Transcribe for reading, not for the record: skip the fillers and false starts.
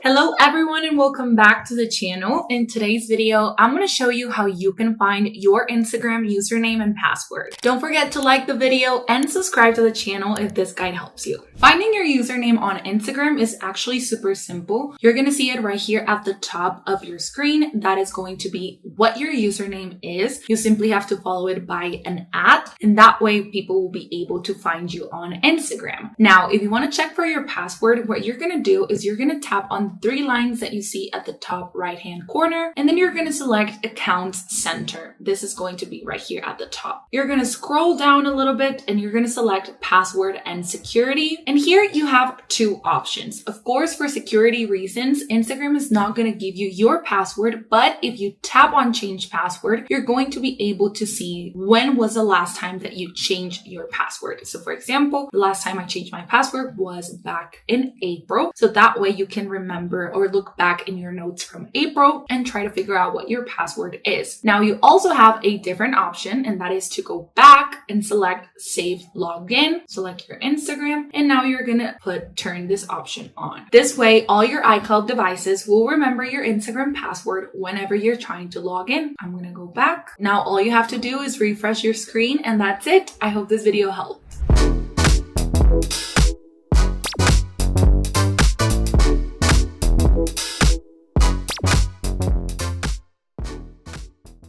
Hello everyone and welcome back to the channel. In today's video, I'm going to show you how you can find your Instagram username and password. Don't forget to like the video and subscribe to the channel if this guide helps you. Finding your username on Instagram is actually super simple. You're going to see it right here at the top of your screen. That is going to be what your username is. You simply have to follow it by an @ and that way people will be able to find you on Instagram. Now, if you want to check for your password, what you're going to do is you're going to tap on 3 lines that you see at the top right hand corner, and then you're going to select Accounts Center. This is going to be right here at the top. You're going to scroll down a little bit and you're going to select Password and Security. And here you have 2 options. Of course, for security reasons, Instagram is not going to give you your password, but if you tap on Change Password, you're going to be able to see when was the last time that you changed your password. So for example, the last time I changed my password was back in April. So that way you can remember or look back in your notes from April and try to figure out what your password is. Now you also have a different option, and that is to go back and select Save Login, select your Instagram, and now you're gonna turn this option on. This way, all your iCloud devices will remember your Instagram password whenever you're trying to log in. I'm gonna go back. Now all you have to do is refresh your screen, and that's it. I hope this video helped.